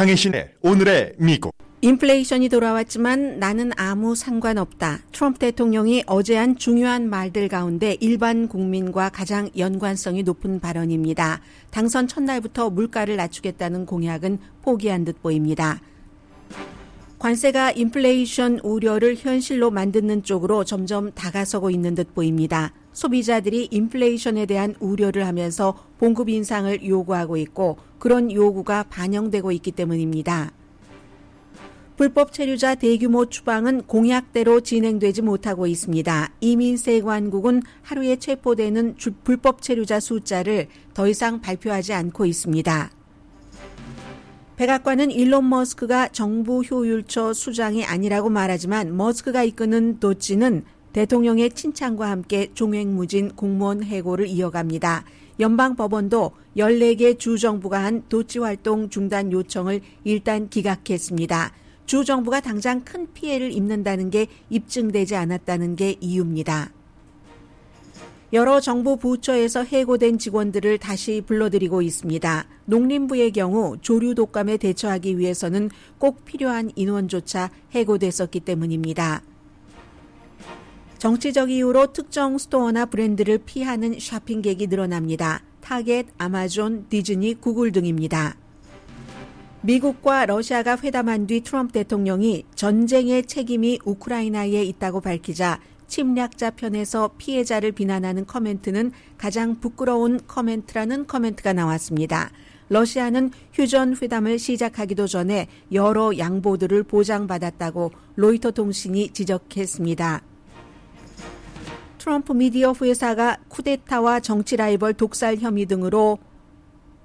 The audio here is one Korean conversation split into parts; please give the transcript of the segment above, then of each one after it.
강혜신의 오늘의 미국. 인플레이션이 돌아왔지만 나는 아무 상관없다. 트럼프 대통령이 어제 한 중요한 말들 가운데 일반 국민과 가장 연관성이 높은 발언입니다. 당선 첫날부터 물가를 낮추겠다는 공약은 포기한 듯 보입니다. 관세가 인플레이션 우려를 현실로 만드는 쪽으로 점점 다가서고 있는 듯 보입니다. 소비자들이 인플레이션에 대한 우려를 하면서 봉급 인상을 요구하고 있고 그런 요구가 반영되고 있기 때문입니다. 불법 체류자 대규모 추방은 공약대로 진행되지 못하고 있습니다. 이민세관국은 하루에 체포되는 불법 체류자 숫자를 더 이상 발표하지 않고 있습니다. 백악관은 일론 머스크가 정부 효율처 수장이 아니라고 말하지만 머스크가 이끄는 도치는 대통령의 칭찬과 함께 종횡무진 공무원 해고를 이어갑니다. 연방법원도 14개 주정부가 한 도치 활동 중단 요청을 일단 기각했습니다. 주정부가 당장 큰 피해를 입는다는 게 입증되지 않았다는 게 이유입니다. 여러 정부 부처에서 해고된 직원들을 다시 불러들이고 있습니다. 농림부의 경우 조류 독감에 대처하기 위해서는 꼭 필요한 인원조차 해고됐었기 때문입니다. 정치적 이유로 특정 스토어나 브랜드를 피하는 쇼핑객이 늘어납니다. 타겟, 아마존, 디즈니, 구글 등입니다. 미국과 러시아가 회담한 뒤 트럼프 대통령이 전쟁의 책임이 우크라이나에 있다고 밝히자 침략자 편에서 피해자를 비난하는 커멘트는 가장 부끄러운 커멘트라는 커멘트가 나왔습니다. 러시아는 휴전 회담을 시작하기도 전에 여러 양보들을 보장받았다고 로이터 통신이 지적했습니다. 트럼프 미디어 회사가 쿠데타와 정치 라이벌 독살 혐의 등으로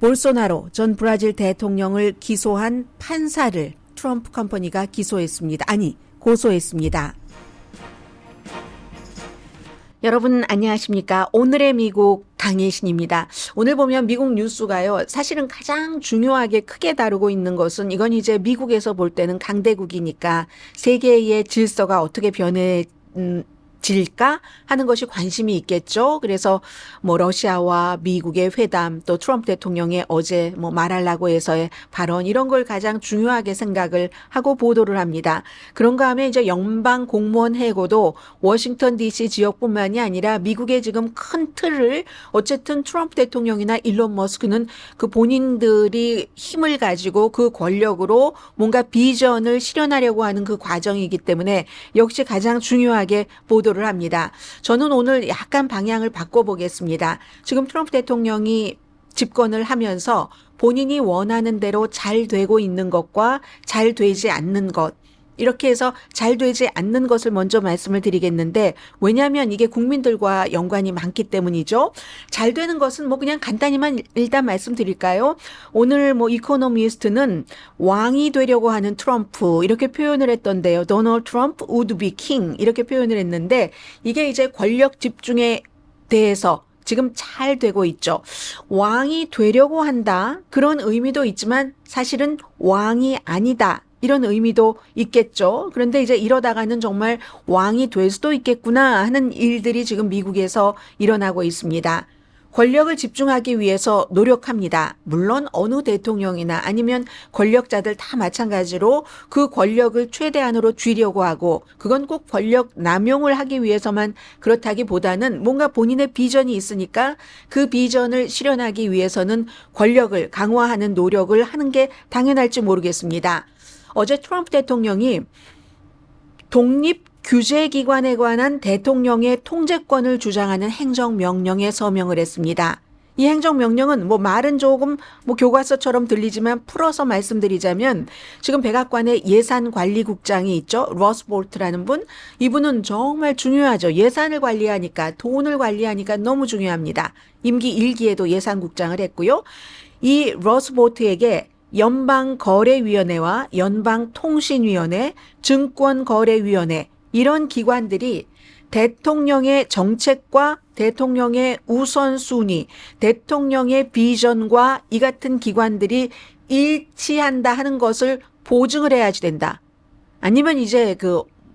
볼소나로 전 브라질 대통령을 기소한 판사를 트럼프 컴퍼니가 고소했습니다. 여러분 안녕하십니까? 오늘의 미국 강혜신입니다. 오늘 보면 미국 뉴스가요. 사실은 가장 중요하게 크게 다루고 있는 것은 이건 이제 미국에서 볼 때는 강대국이니까 세계의 질서가 어떻게 질까 하는 것이 관심이 있겠죠. 그래서 러시아와 미국의 회담 또 트럼프 대통령의 어제 말하려고 해서의 발언 이런 걸 가장 중요하게 생각을 하고 보도를 합니다. 그런가 하면 이제 연방 공무원 해고도 워싱턴 DC 지역뿐만이 아니라 미국의 지금 큰 틀을 어쨌든 트럼프 대통령이나 일론 머스크는 그 본인들이 힘을 가지고 그 권력으로 뭔가 비전을 실현하려고 하는 그 과정이기 때문에 역시 가장 중요하게 보도를 합니다. 저는 오늘 약간 방향을 바꿔보겠습니다. 지금 트럼프 대통령이 집권을 하면서 본인이 원하는 대로 잘 되고 있는 것과 잘 되지 않는 것 이렇게 해서 잘 되지 않는 것을 먼저 말씀을 드리겠는데 왜냐하면 이게 국민들과 연관이 많기 때문이죠. 잘 되는 것은 그냥 간단히만 일단 말씀드릴까요? 오늘 이코노미스트는 왕이 되려고 하는 트럼프 이렇게 표현을 했던데요. 도널드 트럼프 would be king 이렇게 표현을 했는데 이게 이제 권력 집중에 대해서 지금 잘 되고 있죠. 왕이 되려고 한다 그런 의미도 있지만 사실은 왕이 아니다. 이런 의미도 있겠죠. 그런데 이제 이러다가는 정말 왕이 될 수도 있겠구나 하는 일들이 지금 미국에서 일어나고 있습니다. 권력을 집중하기 위해서 노력합니다. 물론 어느 대통령이나 아니면 권력자들 다 마찬가지로 그 권력을 최대한으로 쥐려고 하고 그건 꼭 권력 남용을 하기 위해서만 그렇다기보다는 뭔가 본인의 비전이 있으니까 그 비전을 실현하기 위해서는 권력을 강화하는 노력을 하는 게 당연할지 모르겠습니다. 어제 트럼프 대통령이 독립규제기관에 관한 대통령의 통제권을 주장하는 행정명령에 서명을 했습니다. 이 행정명령은 말은 조금 교과서처럼 들리지만 풀어서 말씀드리자면 지금 백악관의 예산관리국장이 있죠. 러스 볼트라는 분. 이분은 정말 중요하죠. 예산을 관리하니까 돈을 관리하니까 너무 중요합니다. 임기 1기에도 예산국장을 했고요. 이 러스 볼트에게 연방거래위원회와 연방통신위원회, 증권거래위원회 이런 기관들이 대통령의 정책과 대통령의 우선순위, 대통령의 비전과 이 같은 기관들이 일치한다 하는 것을 보증을 해야지 된다. 아니면 이제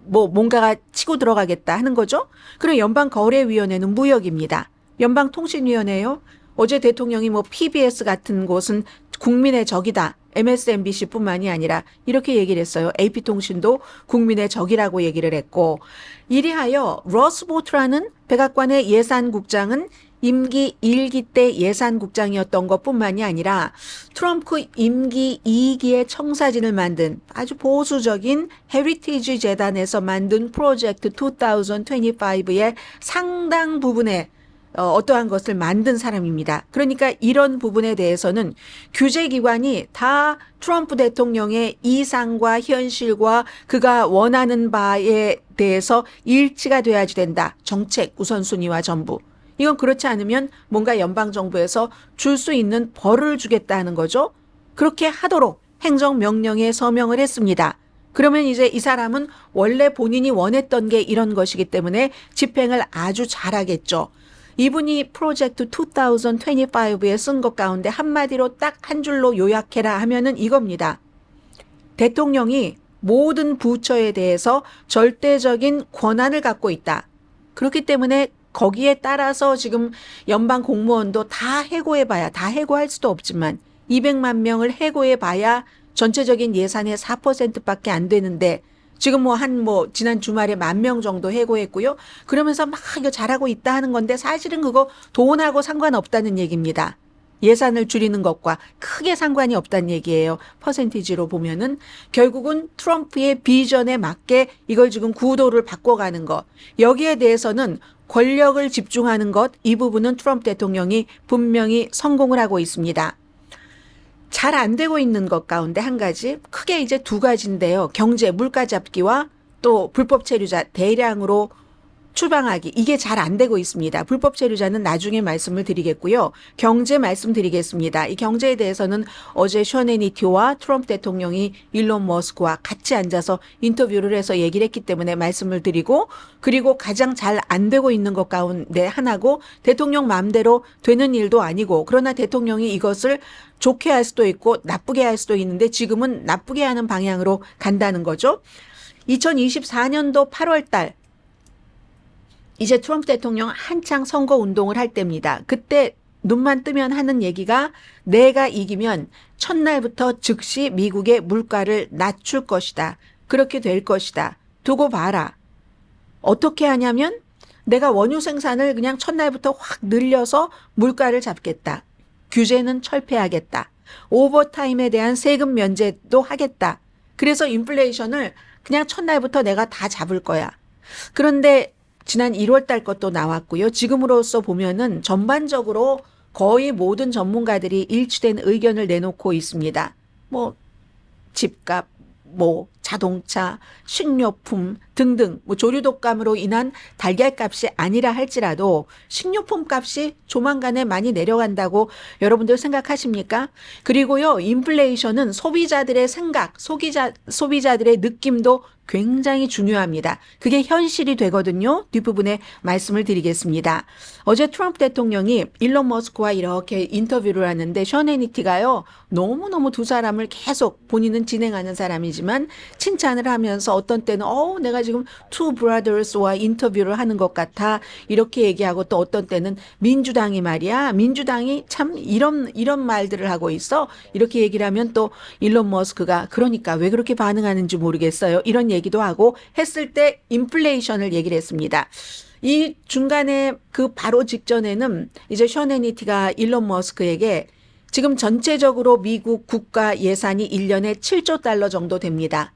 뭔가가 치고 들어가겠다 하는 거죠. 그럼 연방거래위원회는 무역입니다. 연방통신위원회요. 어제 대통령이 PBS 같은 곳은 국민의 적이다. MSNBC뿐만이 아니라 이렇게 얘기를 했어요. AP통신도 국민의 적이라고 얘기를 했고, 이리하여 러스 보트라는 백악관의 예산국장은 임기 1기 때 예산국장이었던 것뿐만이 아니라 트럼프 임기 2기의 청사진을 만든 아주 보수적인 헤리티지 재단에서 만든 프로젝트 2025의 상당 부분에 어떠한 것을 만든 사람입니다. 그러니까 이런 부분에 대해서는 규제기관이 다 트럼프 대통령의 이상과 현실과 그가 원하는 바에 대해서 일치가 돼야지 된다. 정책 우선순위와 전부. 이건 그렇지 않으면 뭔가 연방정부에서 줄 수 있는 벌을 주겠다는 거죠. 그렇게 하도록 행정명령에 서명을 했습니다. 그러면 이제 이 사람은 원래 본인이 원했던 게 이런 것이기 때문에 집행을 아주 잘하겠죠. 이분이 프로젝트 2025에 쓴 것 가운데 한마디로 딱 한 줄로 요약해라 하면은 이겁니다. 대통령이 모든 부처에 대해서 절대적인 권한을 갖고 있다. 그렇기 때문에 거기에 따라서 지금 연방 공무원도 다 해고해봐야, 다 해고할 수도 없지만 200만 명을 해고해봐야 전체적인 예산의 4%밖에 안 되는데 지금 지난 주말에 10,000명 정도 해고했고요. 그러면서 막 이거 잘하고 있다 하는 건데 사실은 그거 돈하고 상관없다는 얘기입니다. 예산을 줄이는 것과 크게 상관이 없다는 얘기예요. 퍼센티지로 보면은 결국은 트럼프의 비전에 맞게 이걸 지금 구도를 바꿔가는 것. 여기에 대해서는 권력을 집중하는 것, 이 부분은 트럼프 대통령이 분명히 성공을 하고 있습니다. 잘 안 되고 있는 것 가운데 한 가지, 크게 이제 두 가지인데요. 경제, 물가 잡기와 또 불법 체류자 대량으로 추방하기, 이게 잘 안 되고 있습니다. 불법 체류자는 나중에 말씀을 드리겠고요. 경제 말씀드리겠습니다. 이 경제에 대해서는 어제 션 해니티와 트럼프 대통령이 일론 머스크와 같이 앉아서 인터뷰를 해서 얘기를 했기 때문에 말씀을 드리고, 그리고 가장 잘 안 되고 있는 것 가운데 하나고 대통령 마음대로 되는 일도 아니고, 그러나 대통령이 이것을 좋게 할 수도 있고 나쁘게 할 수도 있는데 지금은 나쁘게 하는 방향으로 간다는 거죠. 2024년도 8월 달 이제 트럼프 대통령 한창 선거 운동을 할 때입니다. 그때 눈만 뜨면 하는 얘기가 내가 이기면 첫날부터 즉시 미국의 물가를 낮출 것이다. 그렇게 될 것이다. 두고 봐라. 어떻게 하냐면 내가 원유 생산을 그냥 첫날부터 확 늘려서 물가를 잡겠다. 규제는 철폐하겠다. 오버타임에 대한 세금 면제도 하겠다. 그래서 인플레이션을 그냥 첫날부터 내가 다 잡을 거야. 그런데 지난 1월 달 것도 나왔고요. 지금으로서 보면은 전반적으로 거의 모든 전문가들이 일치된 의견을 내놓고 있습니다. 집값, 자동차, 식료품 등등 조류독감으로 인한 달걀값이 아니라 할지라도 식료품 값이 조만간에 많이 내려간다고 여러분들 생각하십니까? 그리고요, 인플레이션은 소비자들의 생각, 소비자들의 느낌도 굉장히 중요합니다. 그게 현실이 되거든요. 뒷부분에 말씀을 드리겠습니다. 어제 트럼프 대통령이 일론 머스크와 이렇게 인터뷰를 하는데 션 해니티가요, 너무너무 두 사람을 계속, 본인은 진행하는 사람이지만 칭찬을 하면서 어떤 때는 내가 지금 투 브라더스와 인터뷰를 하는 것 같아 이렇게 얘기하고, 또 어떤 때는 민주당이 참 이런 말들을 하고 있어 이렇게 얘기를 하면 또 일론 머스크가 그러니까 왜 그렇게 반응하는지 모르겠어요 이런 얘기도 하고 했을 때 인플레이션을 얘기를 했습니다. 이 중간에 그 바로 직전에는 이제 션 해니티가 일론 머스크에게 지금 전체적으로 미국 국가 예산이 1년에 7조 달러 정도 됩니다.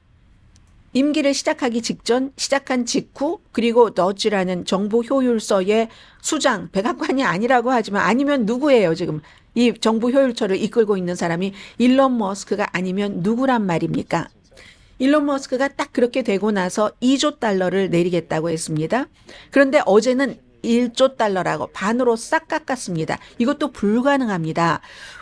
임기를 시작하기 직전, 시작한 직후, 그리고 너지라는 정부 효율서의 수장, 백악관이 아니라고 하지만 아니면 누구예요 지금? 이 정부 효율처를 이끌고 있는 사람이 일론 머스크가 아니면 누구란 말입니까? 일론 머스크가 딱 그렇게 되고 나서 2조 달러를 내리겠다고 했습니다. 그런데 어제는 1조 달러라고 반으로 싹 깎았습니다. 이것도 불가능합니다.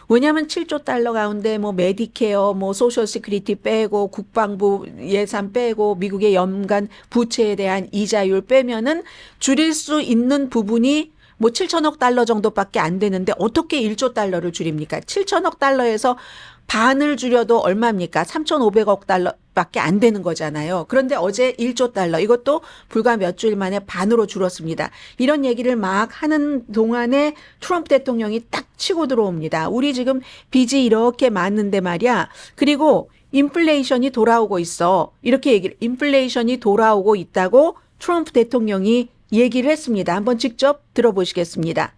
왜냐하면 7조 달러 가운데 메디케어, 소셜 시큐리티 빼고 국방부 예산 빼고 미국의 연간 부채에 대한 이자율 빼면은 줄일 수 있는 부분이 7천억 달러 정도밖에 안 되는데 어떻게 1조 달러를 줄입니까? 7천억 달러에서 반을 줄여도 얼마입니까? 3,500억 달러. 밖에 안 되는 거잖아요. 그런데 어제 1조 달러 이것도 불과 몇 주일 만에 반으로 줄었습니다. 이런 얘기를 막 하는 동안에 트럼프 대통령이 딱 치고 들어옵니다. 우리 지금 빚이 이렇게 많은데 말이야. 그리고 인플레이션이 돌아오고 있어. 이렇게 인플레이션이 돌아오고 있다고 트럼프 대통령이 얘기를 했습니다. 한번 직접 들어보시겠습니다.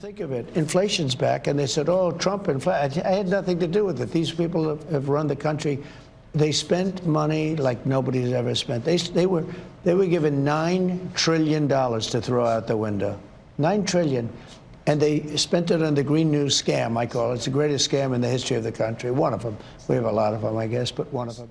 Think of it. Inflation's back, and they said, "Oh, Trump, I had nothing to do with it. These people have run the country. They spent money like nobody's ever spent. They were given $9 trillion to throw out the window, $9 trillion, and they spent it on the Green New scam. I call it. It's the greatest scam in the history of the country. One of them. We have a lot of them, I guess, but one of them."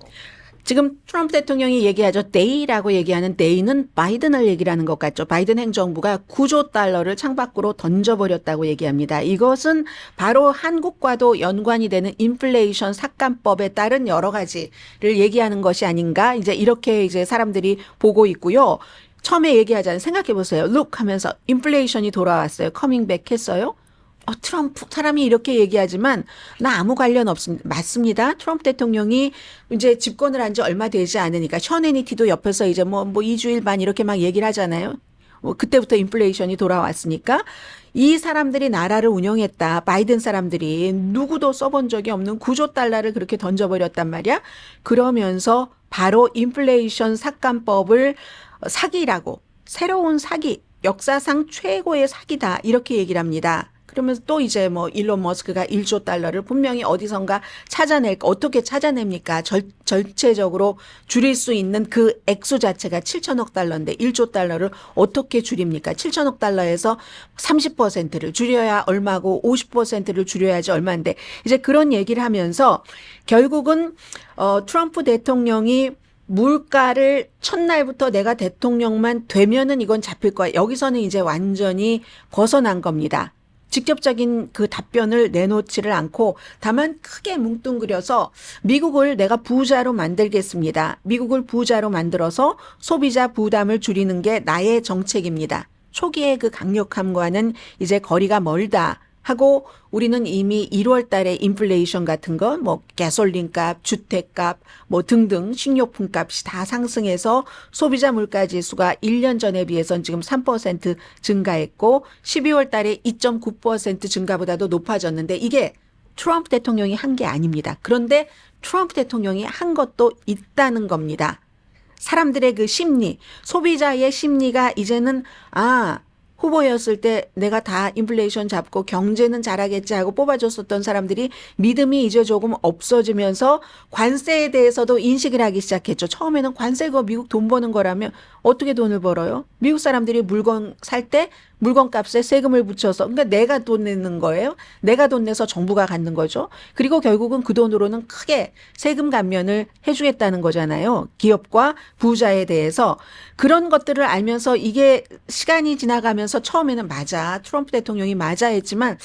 지금 트럼프 대통령이 얘기하죠. 데이라고 얘기하는 데이는 바이든을 얘기하는 것 같죠. 바이든 행정부가 9조 달러를 창밖으로 던져버렸다고 얘기합니다. 이것은 바로 한국과도 연관이 되는 인플레이션 삭감법에 따른 여러 가지를 얘기하는 것이 아닌가. 이제 이렇게 이제 사람들이 보고 있고요. 처음에 얘기하자면 생각해 보세요. look 하면서 인플레이션이 돌아왔어요. 커밍백 했어요. 트럼프 사람이 이렇게 얘기하지만 나 아무 관련 없습니다. 맞습니다. 트럼프 대통령이 이제 집권을 한 지 얼마 되지 않으니까 셔네니티도 옆에서 이제 뭐 2주일 반 이렇게 막 얘기를 하잖아요. 그때부터 인플레이션이 돌아왔으니까 이 사람들이 나라를 운영했다. 바이든 사람들이 누구도 써본 적이 없는 9조 달러를 그렇게 던져버렸단 말이야. 그러면서 바로 인플레이션 삭감법을 사기라고 새로운 사기, 역사상 최고의 사기다 이렇게 얘기를 합니다. 그러면서 또 이제 뭐 일론 머스크가 1조 달러를 분명히 어디선가 어떻게 찾아냅니까? 전체적으로 줄일 수 있는 그 액수 자체가 7천억 달러인데 1조 달러를 어떻게 줄입니까? 7천억 달러에서 30%를 줄여야 얼마고 50%를 줄여야지 얼마인데 이제 그런 얘기를 하면서 결국은 트럼프 대통령이 물가를 첫날부터 내가 대통령만 되면은 이건 잡힐 거야. 여기서는 이제 완전히 벗어난 겁니다. 직접적인 그 답변을 내놓지를 않고 다만 크게 뭉뚱그려서 미국을 내가 부자로 만들겠습니다. 미국을 부자로 만들어서 소비자 부담을 줄이는 게 나의 정책입니다. 초기의 그 강력함과는 이제 거리가 멀다 하고 우리는 이미 1월 달에 인플레이션 같은 거 뭐 가솔린 값, 주택값 뭐 등등 식료품 값이 다 상승해서 소비자 물가 지수가 1년 전에 비해서는 지금 3% 증가했고 12월 달에 2.9% 증가보다도 높아졌는데 이게 트럼프 대통령이 한 게 아닙니다. 그런데 트럼프 대통령이 한 것도 있다는 겁니다. 사람들의 그 심리, 소비자의 심리가 이제는 후보였을 때 내가 다 인플레이션 잡고 경제는 잘하겠지 하고 뽑아줬었던 사람들이 믿음이 이제 조금 없어지면서 관세에 대해서도 인식을 하기 시작했죠. 처음에는 관세가 미국 돈 버는 거라면 어떻게 돈을 벌어요? 미국 사람들이 물건 살 때 물건 값에 세금을 붙여서 그러니까 내가 돈 내는 거예요. 내가 돈 내서 정부가 갖는 거죠. 그리고 결국은 그 돈으로는 크게 세금 감면을 해주겠다는 거잖아요. 기업과 부자에 대해서. 그런 것들을 알면서 이게 시간이 지나가면서 처음에는 맞아. 트럼프 대통령이 맞아 했지만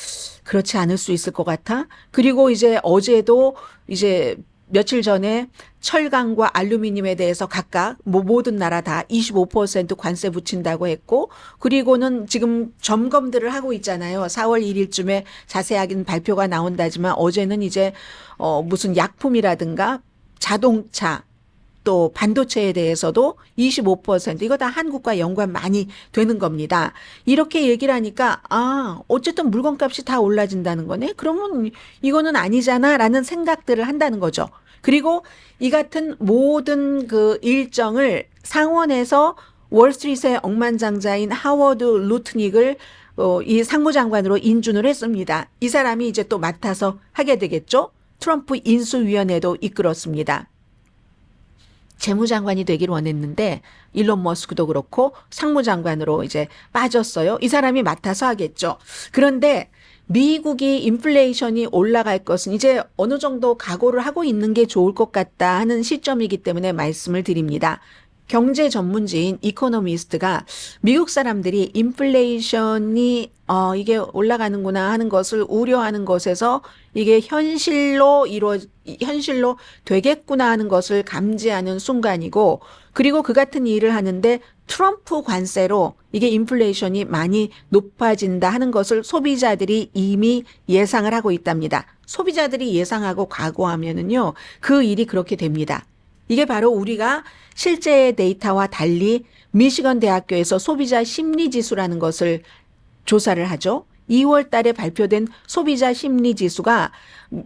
그렇지 않을 수 있을 것 같아. 그리고 이제 어제도 이제 며칠 전에 철강과 알루미늄에 대해서 각각 모든 나라 다 25% 관세 붙인다고 했고 그리고는 지금 점검들을 하고 있잖아요. 4월 1일쯤에 자세하긴 발표가 나온다지만 어제는 이제 무슨 약품이라든가 자동차 또 반도체에 대해서도 25% 이거 다 한국과 연관 많이 되는 겁니다. 이렇게 얘기를 하니까 어쨌든 물건값이 다 올라진다는 거네. 그러면 이거는 아니잖아라는 생각들을 한다는 거죠. 그리고 이 같은 모든 그 일정을 상원에서 월스트리트의 억만장자인 하워드 루트닉을 이 상무장관으로 인준을 했습니다. 이 사람이 이제 또 맡아서 하게 되겠죠. 트럼프 인수위원회도 이끌었습니다. 재무장관이 되길 원했는데 일론 머스크도 그렇고 상무장관으로 이제 빠졌어요. 이 사람이 맡아서 하겠죠. 그런데 미국이 인플레이션이 올라갈 것은 이제 어느 정도 각오를 하고 있는 게 좋을 것 같다 하는 시점이기 때문에 말씀을 드립니다. 경제 전문지인 이코노미스트가 미국 사람들이 인플레이션이 이게 올라가는구나 하는 것을 우려하는 것에서 이게 현실로 되겠구나 하는 것을 감지하는 순간이고 그리고 그 같은 일을 하는데 트럼프 관세로 이게 인플레이션이 많이 높아진다 하는 것을 소비자들이 이미 예상을 하고 있답니다. 소비자들이 예상하고 각오하면은요, 그 일이 그렇게 됩니다. 이게 바로 우리가 실제 데이터와 달리 미시건 대학교에서 소비자 심리 지수라는 것을 조사를 하죠. 2월 달에 발표된 소비자 심리 지수가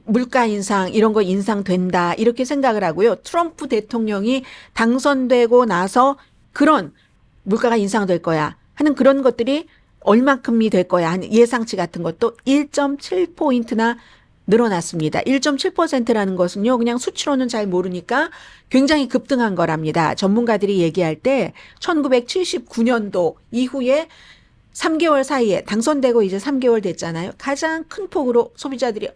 물가 인상 이런 거 인상된다 이렇게 생각을 하고요. 트럼프 대통령이 당선되고 나서 그런 물가가 인상될 거야 하는 그런 것들이 얼마큼이 될 거야 하는 예상치 같은 것도 1.7포인트나 늘어났습니다. 1.7%라는 것은요, 그냥 수치로는 잘 모르니까 굉장히 급등한 거랍니다. 전문가들이 얘기할 때 1979년도 이후에 3개월 사이에 당선되고 이제 3개월 됐잖아요. 가장 큰 폭으로 소비자들이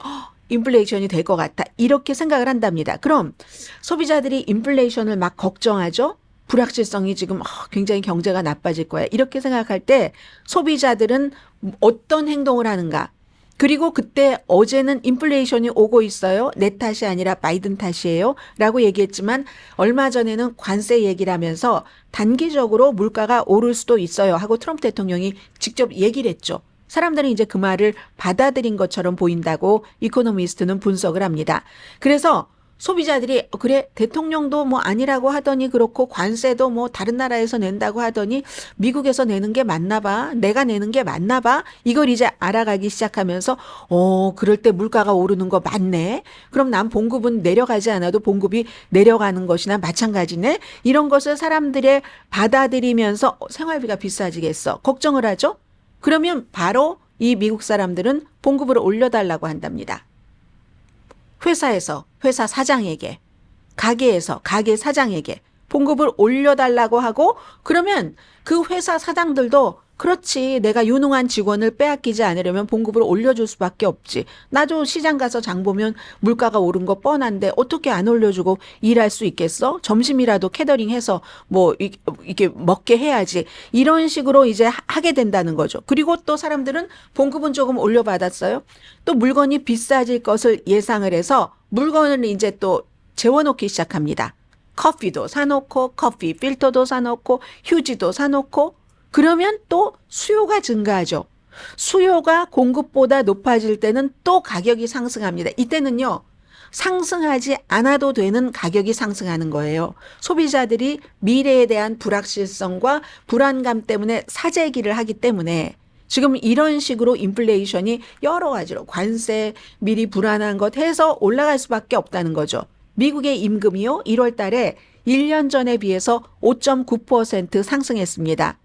인플레이션이 될 것 같다. 이렇게 생각을 한답니다. 그럼 소비자들이 인플레이션을 막 걱정하죠. 불확실성이 지금 굉장히 경제가 나빠질 거야. 이렇게 생각할 때 소비자들은 어떤 행동을 하는가? 그리고 그때 어제는 인플레이션이 오고 있어요. 내 탓이 아니라 바이든 탓이에요. 라고 얘기했지만 얼마 전에는 관세 얘기를 하면서 단기적으로 물가가 오를 수도 있어요. 하고 트럼프 대통령이 직접 얘기를 했죠. 사람들은 이제 그 말을 받아들인 것처럼 보인다고 이코노미스트는 분석을 합니다. 그래서 소비자들이 그래 대통령도 뭐 아니라고 하더니 그렇고 관세도 뭐 다른 나라에서 낸다고 하더니 미국에서 내는 게 맞나 봐. 내가 내는 게 맞나 봐. 이걸 이제 알아가기 시작하면서 그럴 때 물가가 오르는 거 맞네. 그럼 난 봉급은 내려가지 않아도 봉급이 내려가는 것이나 마찬가지네. 이런 것을 사람들의 받아들이면서 생활비가 비싸지겠어. 걱정을 하죠. 그러면 바로 이 미국 사람들은 봉급을 올려달라고 한답니다. 회사에서 회사 사장에게, 가게에서 가게 사장에게 봉급을 올려달라고 하고 그러면 그 회사 사장들도 그렇지 내가 유능한 직원을 빼앗기지 않으려면 봉급을 올려줄 수밖에 없지. 나도 시장 가서 장 보면 물가가 오른 거 뻔한데 어떻게 안 올려주고 일할 수 있겠어? 점심이라도 캐터링해서 뭐 이렇게 먹게 해야지. 이런 식으로 이제 하게 된다는 거죠. 그리고 또 사람들은 봉급은 조금 올려받았어요. 또 물건이 비싸질 것을 예상을 해서 물건을 이제 또 재워놓기 시작합니다. 커피도 사놓고 커피 필터도 사놓고 휴지도 사놓고 그러면 또 수요가 증가하죠. 수요가 공급보다 높아질 때는 또 가격이 상승합니다. 이때는요. 상승하지 않아도 되는 가격이 상승하는 거예요. 소비자들이 미래에 대한 불확실성과 불안감 때문에 사재기를 하기 때문에 지금 이런 식으로 인플레이션이 여러 가지로 관세, 미리 불안한 것 해서 올라갈 수밖에 없다는 거죠. 미국의 임금이요. 1월 달에 1년 전에 비해서 5.9% 상승했습니다.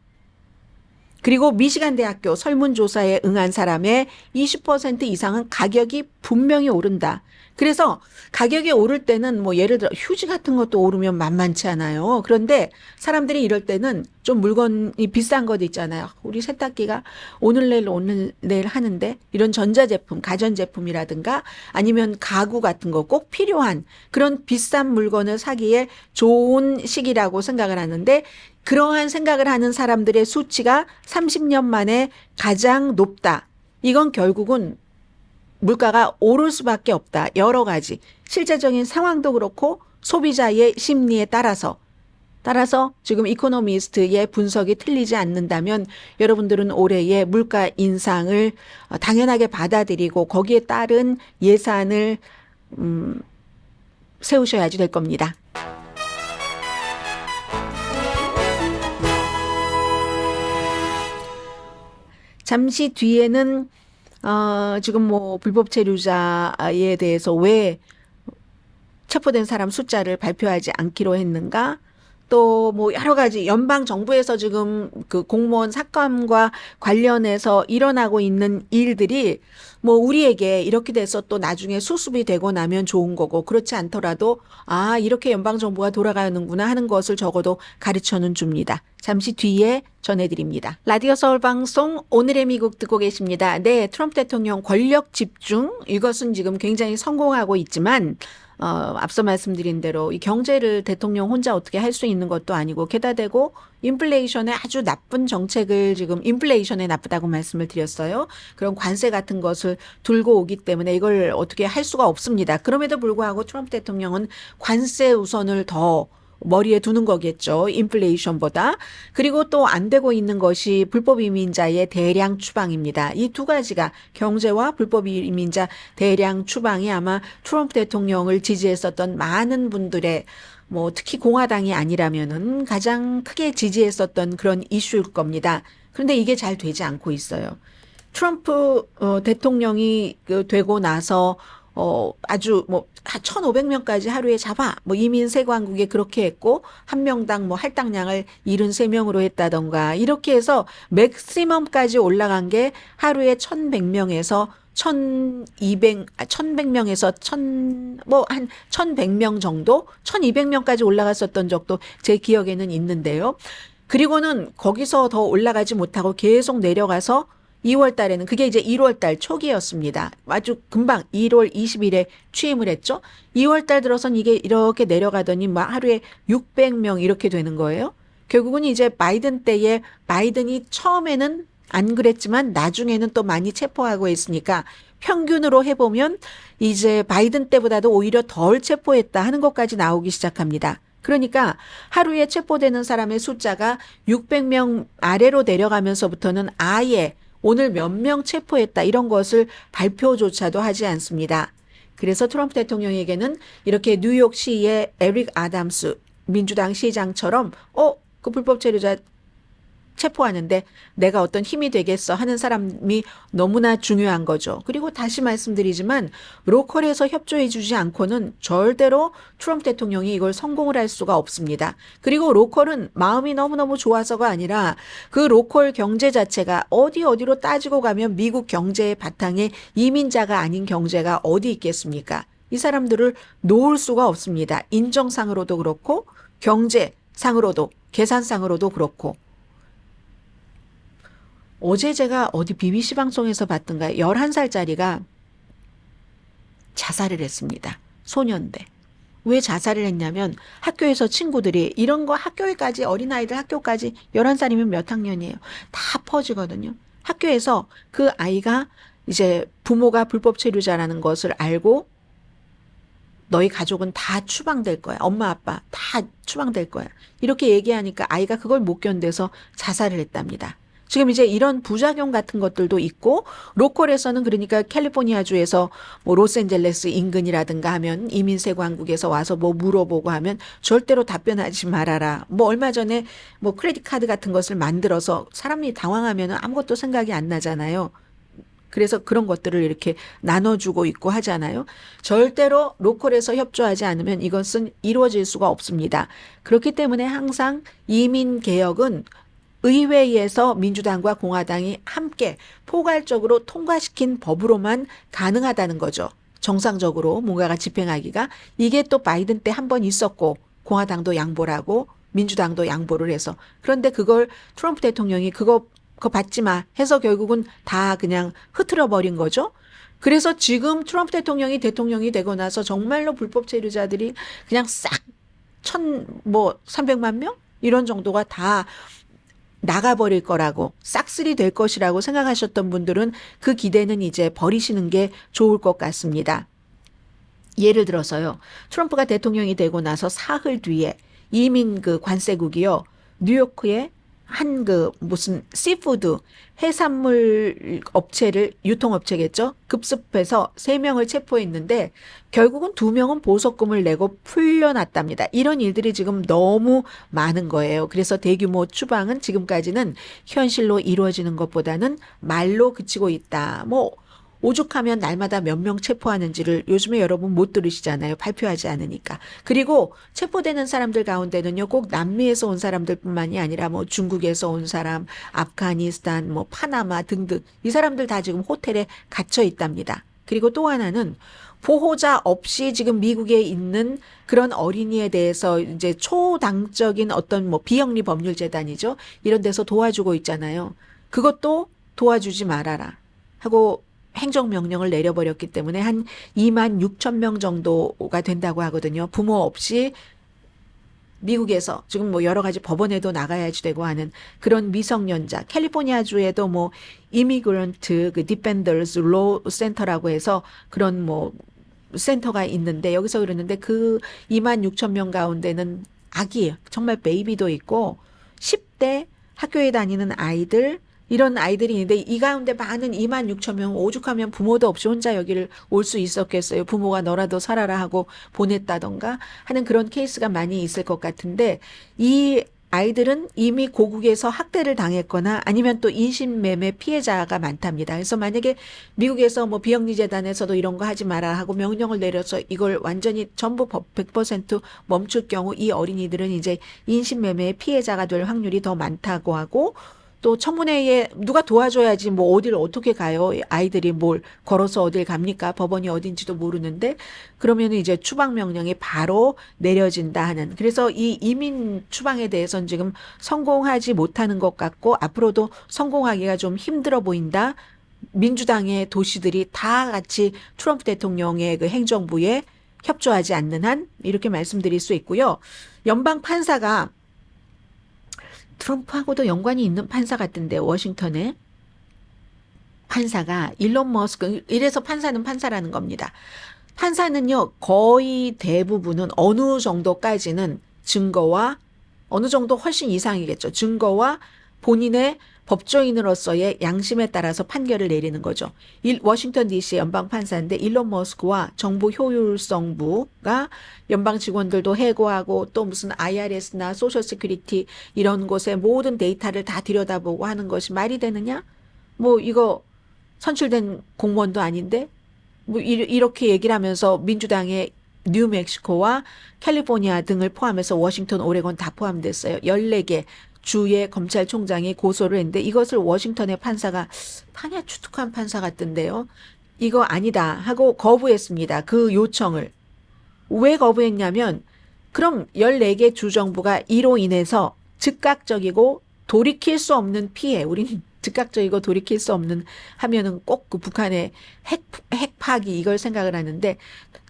그리고 미시간 대학교 설문조사에 응한 사람의 20% 이상은 가격이 분명히 오른다. 그래서 가격이 오를 때는 뭐 예를 들어 휴지 같은 것도 오르면 만만치 않아요. 그런데 사람들이 이럴 때는 좀 물건이 비싼 것 있잖아요. 우리 세탁기가 오늘 내일 하는데 이런 전자제품, 가전제품이라든가 아니면 가구 같은 거 꼭 필요한 그런 비싼 물건을 사기에 좋은 시기라고 생각을 하는데 그러한 생각을 하는 사람들의 수치가 30년 만에 가장 높다. 이건 결국은 물가가 오를 수밖에 없다. 여러 가지 실제적인 상황도 그렇고 소비자의 심리에 따라서 지금 이코노미스트의 분석이 틀리지 않는다면 여러분들은 올해의 물가 인상을 당연하게 받아들이고 거기에 따른 예산을 세우셔야지 될 겁니다. 잠시 뒤에는 지금 뭐 불법 체류자에 대해서 왜 체포된 사람 숫자를 발표하지 않기로 했는가? 또 뭐 여러 가지 연방 정부에서 지금 그 공무원 삭감과 관련해서 일어나고 있는 일들이 뭐 우리에게 이렇게 돼서 또 나중에 수습이 되고 나면 좋은 거고 그렇지 않더라도 이렇게 연방 정부가 돌아가는구나 하는 것을 적어도 가르쳐는 줍니다. 잠시 뒤에 전해드립니다. 라디오 서울 방송 오늘의 미국 듣고 계십니다. 네, 트럼프 대통령 권력 집중 이것은 지금 굉장히 성공하고 있지만 앞서 말씀드린 대로 이 경제를 대통령 혼자 어떻게 할 수 있는 것도 아니고 게다 대고 인플레이션에 아주 나쁜 정책을 지금 인플레이션에 나쁘다고 말씀을 드렸어요. 그런 관세 같은 것을 들고 오기 때문에 이걸 어떻게 할 수가 없습니다. 그럼에도 불구하고 트럼프 대통령은 관세 우선을 더 머리에 두는 거겠죠. 인플레이션보다. 그리고 또 안 되고 있는 것이 불법 이민자의 대량 추방입니다. 이 두 가지가 경제와 불법 이민자 대량 추방이 아마 트럼프 대통령을 지지했었던 많은 분들의 뭐 특히 공화당이 아니라면은 가장 크게 지지했었던 그런 이슈일 겁니다. 그런데 이게 잘 되지 않고 있어요. 트럼프 대통령이 되고 나서 아주 뭐 1,500명까지 하루에 잡아 뭐 이민 세관국에 그렇게 했고 한 명당 뭐 할당량을 73명으로 했다던가 이렇게 해서 맥시멈까지 올라간 게 하루에 1,100명에서 1,100명에서 한 1,100명 정도, 1,200명까지 올라갔었던 적도 제 기억에는 있는데요. 그리고는 거기서 더 올라가지 못하고 계속 내려가서 2월 달에는 그게 이제 1월 달 초기였습니다. 아주 금방 1월 20일에 취임을 했죠. 2월 달 들어선 이게 이렇게 내려가더니 막 하루에 600명 이렇게 되는 거예요. 결국은 이제 바이든 때에 바이든이 처음에는 안 그랬지만 나중에는 또 많이 체포하고 있으니까 평균으로 해보면 이제 바이든 때보다도 오히려 덜 체포했다 하는 것까지 나오기 시작합니다. 그러니까 하루에 체포되는 사람의 숫자가 600명 아래로 내려가면서부터는 아예 오늘 몇 명 체포했다 이런 것을 발표조차도 하지 않습니다. 그래서 트럼프 대통령에게는 이렇게 뉴욕시의 에릭 아담스 민주당 시장처럼 그 불법 체류자 체포하는데 내가 어떤 힘이 되겠어 하는 사람이 너무나 중요한 거죠. 그리고 다시 말씀드리지만 로컬에서 협조해 주지 않고는 절대로 트럼프 대통령이 이걸 성공을 할 수가 없습니다. 그리고 로컬은 마음이 너무너무 좋아서가 아니라 그 로컬 경제 자체가 어디로 따지고 가면 미국 경제의 바탕에 이민자가 아닌 경제가 어디 있겠습니까? 이 사람들을 놓을 수가 없습니다. 인정상으로도 그렇고 경제상으로도 계산상으로도 그렇고. 어제 제가 어디 BBC 방송에서 봤던가 11살짜리가 자살을 했습니다. 소년대. 왜 자살을 했냐면 학교에서 친구들이 이런 거 학교까지 어린아이들 학교까지 11살이면 몇 학년이에요. 다 퍼지거든요. 학교에서 그 아이가 이제 부모가 불법 체류자라는 것을 알고 너희 가족은 다 추방될 거야. 엄마 아빠 다 추방될 거야. 이렇게 얘기하니까 아이가 그걸 못 견뎌서 자살을 했답니다. 지금 이제 이런 부작용 같은 것들도 있고 로컬에서는 그러니까 캘리포니아주에서 뭐 로스앤젤레스 인근이라든가 하면 이민세관국에서 와서 뭐 물어보고 하면 절대로 답변하지 말아라. 뭐 얼마 전에 뭐 크레딧 카드 같은 것을 만들어서 사람이 당황하면 아무것도 생각이 안 나잖아요. 그래서 그런 것들을 이렇게 나눠주고 있고 하잖아요. 절대로 로컬에서 협조하지 않으면 이것은 이루어질 수가 없습니다. 그렇기 때문에 항상 이민 개혁은 의회에서 민주당과 공화당이 함께 포괄적으로 통과시킨 법으로만 가능하다는 거죠. 정상적으로 뭔가가 집행하기가. 이게 또 바이든 때 한 번 있었고 공화당도 양보를 하고 민주당도 양보를 해서. 그런데 그걸 트럼프 대통령이 그거 받지 마 해서 결국은 다 그냥 흐트러 버린 거죠. 그래서 지금 트럼프 대통령이 되고 나서 정말로 불법 체류자들이 그냥 싹 300만 명? 이런 정도가 다 나가버릴 거라고 싹쓸이 될 것이라고 생각하셨던 분들은 그 기대는 이제 버리시는 게 좋을 것 같습니다. 예를 들어서요. 트럼프가 대통령이 되고 나서 사흘 뒤에 이민 그 관세국이요. 뉴요크에 한 무슨 씨푸드 해산물 업체를 유통업체겠죠. 급습해서 3명을 체포했는데 결국은 2명은 보석금을 내고 풀려났답니다. 이런 일들이 지금 너무 많은 거예요. 그래서 대규모 추방은 지금까지는 현실로 이루어지는 것보다는 말로 그치고 있다. 오죽하면 날마다 몇 명 체포하는지를 요즘에 여러분 못 들으시잖아요. 발표하지 않으니까. 그리고 체포되는 사람들 가운데는요. 꼭 남미에서 온 사람들뿐만이 아니라 중국에서 온 사람, 아프가니스탄, 파나마 등등 이 사람들 다 지금 호텔에 갇혀 있답니다. 그리고 또 하나는 보호자 없이 지금 미국에 있는 그런 어린이에 대해서 이제 초당적인 어떤 비영리 법률재단이죠. 이런 데서 도와주고 있잖아요. 그것도 도와주지 말아라 하고 행정명령을 내려버렸기 때문에 한 26,000명 정도가 된다고 하거든요. 부모 없이 미국에서 지금 여러 가지 법원에도 나가야지 되고 하는 그런 미성년자. 캘리포니아주에도 이미그런트 디펜더스 로 센터라고 해서 그런 센터가 있는데 여기서 그러는데 그 26,000명 가운데는 아기, 정말 베이비도 있고 10대 학교에 다니는 아이들, 이런 아이들이 있는데 이 가운데 많은 2만 6천 명, 오죽하면 부모도 없이 혼자 여기를 올 수 있었겠어요. 부모가 너라도 살아라 하고 보냈다던가 하는 그런 케이스가 많이 있을 것 같은데, 이 아이들은 이미 고국에서 학대를 당했거나 아니면 또 인신매매 피해자가 많답니다. 그래서 만약에 미국에서 뭐 비영리재단에서도 이런 거 하지 마라 하고 명령을 내려서 이걸 완전히 전부 100% 멈출 경우 이 어린이들은 이제 인신매매의 피해자가 될 확률이 더 많다고 하고, 또 청문회에 누가 도와줘야지 뭐 어디를 어떻게 가요? 아이들이 뭘 걸어서 어딜 갑니까? 법원이 어딘지도 모르는데, 그러면 이제 추방 명령이 바로 내려진다 하는. 그래서 이 이민 추방에 대해서는 지금 성공하지 못하는 것 같고 앞으로도 성공하기가 좀 힘들어 보인다. 민주당의 도시들이 다 같이 트럼프 대통령의 그 행정부에 협조하지 않는 한, 이렇게 말씀드릴 수 있고요. 연방 판사가 트럼프하고도 연관이 있는 판사 같은데, 워싱턴에 판사가 일론 머스크, 이래서 판사는 판사라는 겁니다. 판사는요, 거의 대부분은 어느 정도까지는 증거와, 어느 정도 훨씬 이상이겠죠. 증거와 본인의 법조인으로서의 양심에 따라서 판결을 내리는 거죠. 워싱턴 DC 연방 판사인데 일론 머스크와 정부 효율성부가 연방 직원들도 해고하고 또 무슨 IRS나 소셜 시큐리티 이런 곳에 모든 데이터를 다 들여다보고 하는 것이 말이 되느냐? 뭐 이거 선출된 공무원도 아닌데 뭐 이렇게 얘기를 하면서 민주당의 뉴멕시코와 캘리포니아 등을 포함해서 워싱턴, 오레곤 다 포함됐어요. 14개 주의 검찰총장이 고소를 했는데 이것을 워싱턴의 판사가 판야 추특한 판사 같던데요. 이거 아니다 하고 거부했습니다. 그 요청을. 왜 거부했냐면 그럼 14개 주정부가 이로 인해서 즉각적이고 돌이킬 수 없는 피해, 우린 즉각적이고 돌이킬 수 없는 하면은 꼭 그 북한의 핵 파기 이걸 생각을 하는데,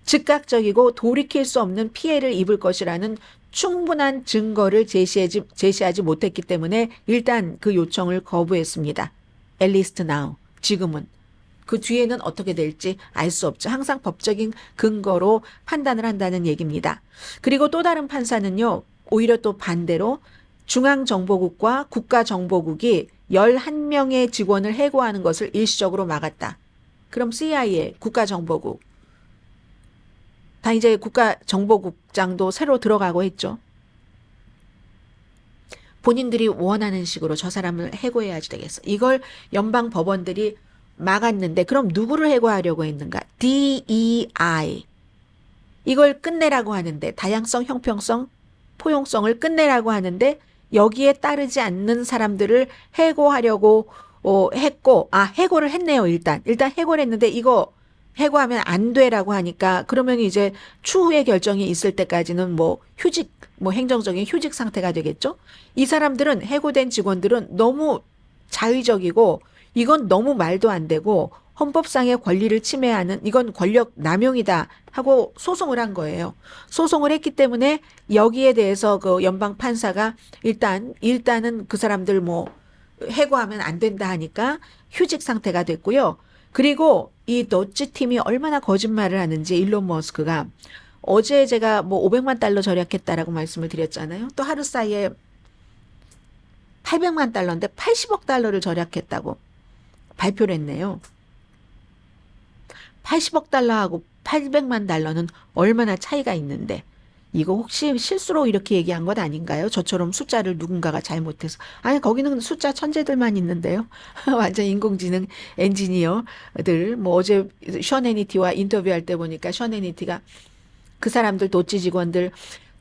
즉각적이고 돌이킬 수 없는 피해를 입을 것이라는 충분한 증거를 제시하지 못했기 때문에 일단 그 요청을 거부했습니다. At least now. 지금은. 그 뒤에는 어떻게 될지 알 수 없죠. 항상 법적인 근거로 판단을 한다는 얘기입니다. 그리고 또 다른 판사는요, 오히려 또 반대로 중앙정보국과 국가정보국이 11명의 직원을 해고하는 것을 일시적으로 막았다. 그럼 CIA, 국가정보국. 다 이제 국가정보국장도 새로 들어가고 했죠. 본인들이 원하는 식으로 저 사람을 해고해야지 되겠어. 이걸 연방 법원들이 막았는데 그럼 누구를 해고하려고 했는가? DEI. 이걸 끝내라고 하는데, 다양성, 형평성, 포용성을 끝내라고 하는데 여기에 따르지 않는 사람들을 해고하려고 했고, 해고를 했네요. 일단 해고를 했는데 이거 해고하면 안 돼라고 하니까 그러면 이제 추후의 결정이 있을 때까지는 뭐 휴직, 뭐 행정적인 휴직 상태가 되겠죠. 이 사람들은, 해고된 직원들은 너무 자의적이고 이건 너무 말도 안 되고 헌법상의 권리를 침해하는, 이건 권력 남용이다 하고 소송을 한 거예요. 소송을 했기 때문에 여기에 대해서 그 연방 판사가 일단은 그 사람들 뭐 해고하면 안 된다 하니까 휴직 상태가 됐고요. 그리고 이 더치 팀이 얼마나 거짓말을 하는지, 일론 머스크가 어제 제가 뭐 $500만 절약했다라고 말씀을 드렸잖아요. 또 하루 사이에 $800만 80억 절약했다고 발표를 했네요. 80억 하고 $800만 얼마나 차이가 있는데, 이거 혹시 실수로 이렇게 얘기한 것 아닌가요? 저처럼 숫자를 누군가가 잘못해서. 아니, 거기는 숫자 천재들만 있는데요. 완전 인공지능 엔지니어들. 뭐 어제 션 해니티와 인터뷰할 때 보니까 션 해니티가 그 사람들 도치 직원들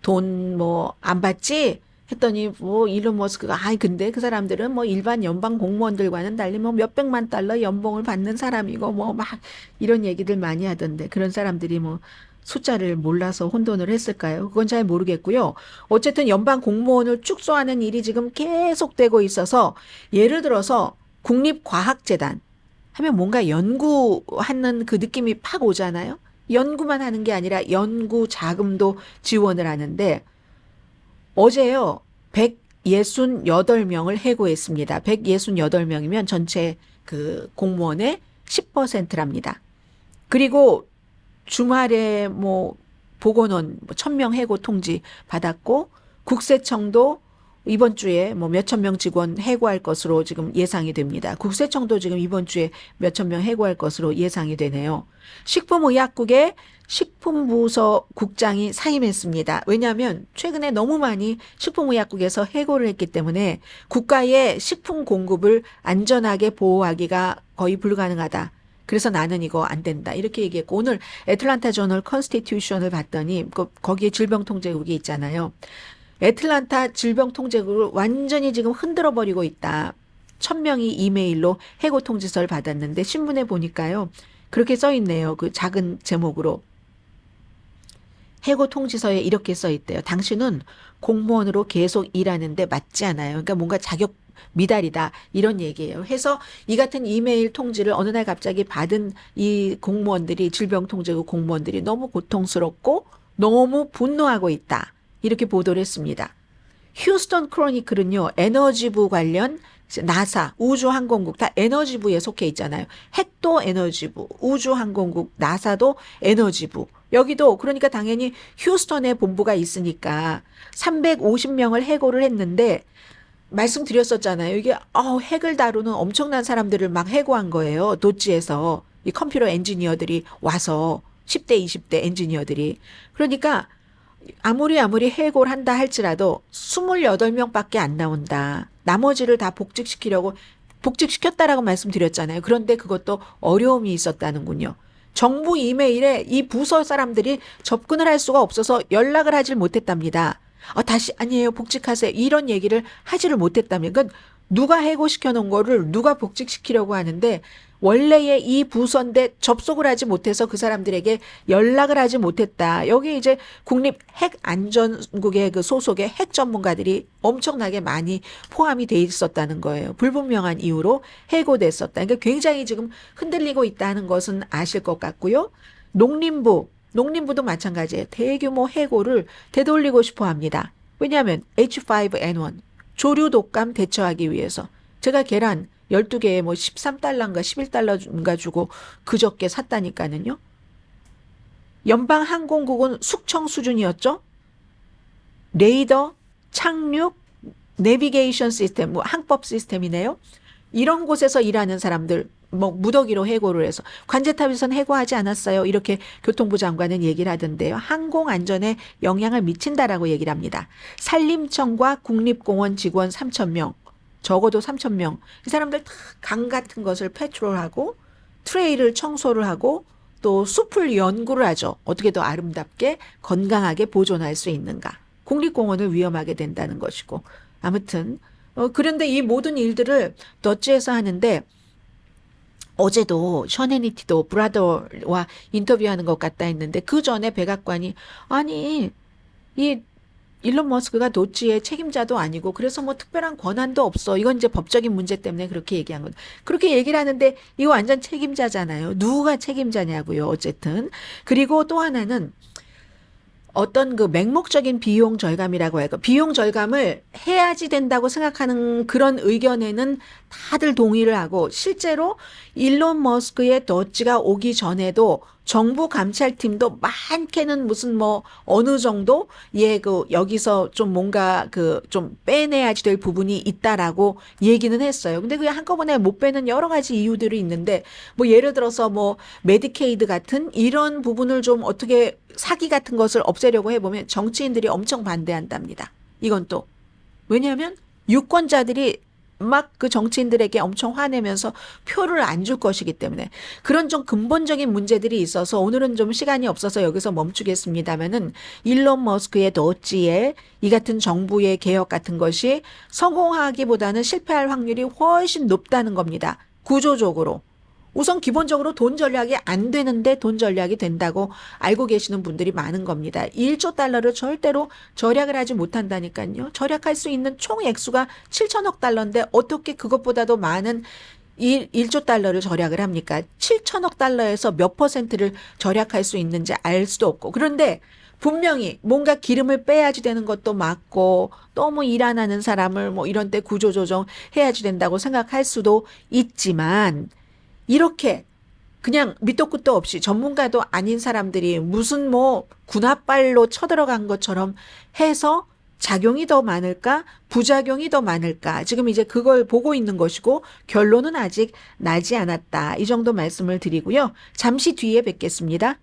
돈 뭐 안 받지? 했더니 뭐 일론 머스크가 근데 그 사람들은 뭐 일반 연방 공무원들과는 달리 뭐 $몇백만 연봉을 받는 사람이고 뭐 막 이런 얘기들 많이 하던데, 그런 사람들이 뭐 숫자를 몰라서 혼돈을 했을까요? 그건 잘 모르겠고요. 어쨌든 연방 공무원을 축소하는 일이 지금 계속되고 있어서, 예를 들어서 국립과학재단 하면 뭔가 연구하는 그 느낌이 팍 오잖아요. 연구만 하는 게 아니라 연구 자금도 지원을 하는데, 어제요 168명을 해고했습니다. 168명이면 전체 그 공무원의 10%랍니다. 그리고 주말에 뭐 보건원 1000명 해고 통지 받았고, 국세청도 이번 주에 뭐 몇천 명 직원 해고할 것으로 지금 예상이 됩니다. 국세청도 지금 이번 주에 몇천 명 해고할 것으로 예상이 되네요. 식품의약국에 식품부서 국장이 사임했습니다. 왜냐하면 최근에 너무 많이 식품의약국에서 해고를 했기 때문에 국가의 식품 공급을 안전하게 보호하기가 거의 불가능하다. 그래서 나는 이거 안 된다. 이렇게 얘기했고 오늘 애틀란타 저널 컨스티튜션을 봤더니 거기에 질병통제국이 있잖아요. 애틀란타 질병통제국을 완전히 지금 흔들어버리고 있다. 1,000명이 이메일로 해고 통지서를 받았는데 신문에 보니까요. 그렇게 써 있네요. 그 작은 제목으로. 해고 통지서에 이렇게 써 있대요. 당신은 공무원으로 계속 일하는데 맞지 않아요. 그러니까 뭔가 자격 미달이다. 이런 얘기예요. 해서 이 같은 이메일 통지를 어느 날 갑자기 받은 이 공무원들이 질병통제국 공무원들이 너무 고통스럽고 너무 분노하고 있다. 이렇게 보도를 했습니다. 휴스턴 크로니클은요. 에너지부 관련 나사, 우주항공국 다 에너지부에 속해 있잖아요. 핵도 에너지부, 우주항공국, 나사도 에너지부. 여기도 그러니까 당연히 휴스턴에 본부가 있으니까 350명을 해고를 했는데 말씀드렸었잖아요. 이게 핵을 다루는 엄청난 사람들을 막 해고한 거예요. 도지에서 이 컴퓨터 엔지니어들이 와서 10대, 20대 엔지니어들이. 그러니까 아무리 해고를 한다 할지라도 28명밖에 안 나온다. 나머지를 다 복직시켰다라고 말씀드렸잖아요. 그런데 그것도 어려움이 있었다는군요. 정부 이메일에 이 부서 사람들이 접근을 할 수가 없어서 연락을 하질 못했답니다. 다시 아니에요. 복직하세요. 이런 얘기를 하지를 못했다면. 그러니까 누가 해고시켜 놓은 거를 누가 복직시키려고 하는데 원래의 이 부서인데 접속을 하지 못해서 그 사람들에게 연락을 하지 못했다. 여기 이제 국립핵안전국의 그 소속의 핵 전문가들이 엄청나게 많이 포함이 돼 있었다는 거예요. 불분명한 이유로 해고됐었다. 그러니까 굉장히 지금 흔들리고 있다는 것은 아실 것 같고요. 농림부도 마찬가지예요. 대규모 해고를 되돌리고 싶어 합니다. 왜냐하면 H5N1 조류 독감 대처하기 위해서 제가 계란 12개에 뭐 13달러인가 11달러인가 주고 그저께 샀다니까는요. 연방항공국은 숙청 수준이었죠. 레이더, 착륙, 내비게이션 시스템, 뭐 항법 시스템이네요. 이런 곳에서 일하는 사람들 뭐 무더기로 해고를 해서 관제탑에서는 해고하지 않았어요. 이렇게 교통부 장관은 얘기를 하던데요. 항공안전에 영향을 미친다라고 얘기를 합니다. 산림청과 국립공원 직원 3,000명, 적어도 3,000명. 이 사람들 다 강 같은 것을 패트롤하고 트레일을 청소를 하고 또 숲을 연구를 하죠. 어떻게 더 아름답게 건강하게 보존할 수 있는가. 국립공원을 위험하게 된다는 것이고. 아무튼 그런데 이 모든 일들을 더치에서 하는데 어제도 셔네니티도 브라더와 인터뷰하는 것 같다 했는데 그 전에 백악관이 아니 이 일론 머스크가 도치의 책임자도 아니고 그래서 뭐 특별한 권한도 없어. 이건 이제 법적인 문제 때문에 그렇게 얘기한 건. 그렇게 얘기를 하는데 이거 완전 책임자잖아요. 누가 책임자냐고요. 어쨌든. 그리고 또 하나는 어떤 그 맹목적인 비용 절감이라고 할까. 비용 절감을 해야지 된다고 생각하는 그런 의견에는 다들 동의를 하고 실제로 일론 머스크의 더치가 오기 전에도 정부 감찰팀도 많게는 무슨 뭐 어느 정도 여기서 좀 뭔가 좀 빼내야지 될 부분이 있다라고 얘기는 했어요. 근데 그게 한꺼번에 못 빼는 여러 가지 이유들이 있는데 뭐 예를 들어서 뭐 메디케이드 같은 이런 부분을 좀 어떻게 사기 같은 것을 없애려고 해보면 정치인들이 엄청 반대한답니다. 이건 또 왜냐하면 유권자들이 막 그 정치인들에게 엄청 화내면서 표를 안 줄 것이기 때문에 그런 좀 근본적인 문제들이 있어서 오늘은 좀 시간이 없어서 여기서 멈추겠습니다만은 일론 머스크의 더치에 이 같은 정부의 개혁 같은 것이 성공하기보다는 실패할 확률이 훨씬 높다는 겁니다. 구조적으로. 우선 기본적으로 돈 전략이 안 되는데 돈 전략이 된다고 알고 계시는 분들이 많은 겁니다. 1조 달러를 절대로 절약을 하지 못한다니까요. 절약할 수 있는 총 액수가 7천억 달러인데 어떻게 그것보다도 많은 1조 달러를 절약을 합니까? 7천억 달러에서 몇 퍼센트를 절약할 수 있는지 알 수도 없고. 그런데 분명히 뭔가 기름을 빼야지 되는 것도 맞고 너무 일 안 하는 사람을 뭐 이런 때 구조조정 해야지 된다고 생각할 수도 있지만 이렇게 그냥 밑도 끝도 없이 전문가도 아닌 사람들이 무슨 뭐 군합발로 쳐들어간 것처럼 해서 작용이 더 많을까? 부작용이 더 많을까? 지금 이제 그걸 보고 있는 것이고 결론은 아직 나지 않았다. 이 정도 말씀을 드리고요. 잠시 뒤에 뵙겠습니다.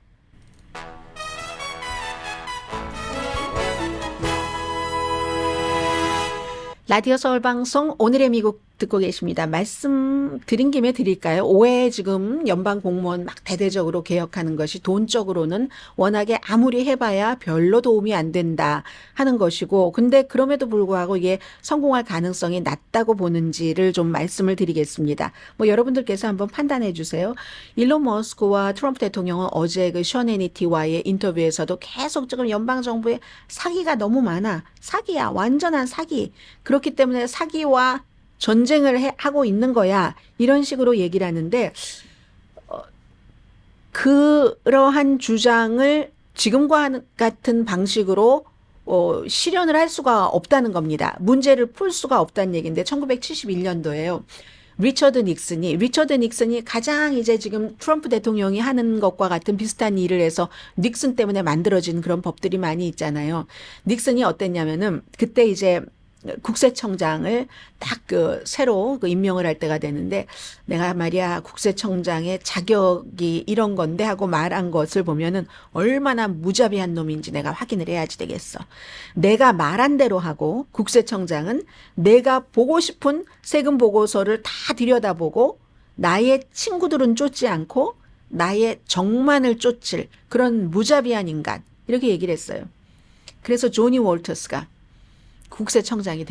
라디오 서울방송 오늘의 미국 듣고 계십니다. 말씀 드린 김에 드릴까요? 올해 지금 연방 공무원 막 대대적으로 개혁하는 것이 돈적으로는 워낙에 아무리 해봐야 별로 도움이 안 된다 하는 것이고, 근데 그럼에도 불구하고 이게 성공할 가능성이 낮다고 보는지를 좀 말씀을 드리겠습니다. 뭐 여러분들께서 한번 판단해 주세요. 일론 머스크와 트럼프 대통령은 어제 그 션 해니티와의 인터뷰에서도 계속 지금 연방 정부의 사기가 너무 많아. 사기야, 완전한 사기. 그렇기 때문에 사기와 전쟁을 하고 있는 거야. 이런 식으로 얘기를 하는데 그러한 주장을 지금과 같은 방식으로 실현을 할 수가 없다는 겁니다. 문제를 풀 수가 없다는 얘기인데 1971년도에요. 리처드 닉슨이 가장 이제 지금 트럼프 대통령이 하는 것과 같은 비슷한 일을 해서 닉슨 때문에 만들어진 그런 법들이 많이 있잖아요. 닉슨이 어땠냐면은 그때 이제 국세청장을 딱 새로 임명을 할 때가 되는데, 내가 말이야 국세청장의 자격이 이런 건데 하고 말한 것을 보면은 얼마나 무자비한 놈인지 내가 확인을 해야지 되겠어. 내가 말한 대로 하고 국세청장은 내가 보고 싶은 세금 보고서를 다 들여다보고 나의 친구들은 쫓지 않고 나의 정만을 쫓을 그런 무자비한 인간, 이렇게 얘기를 했어요. 그래서 조니 월터스가 국세청장이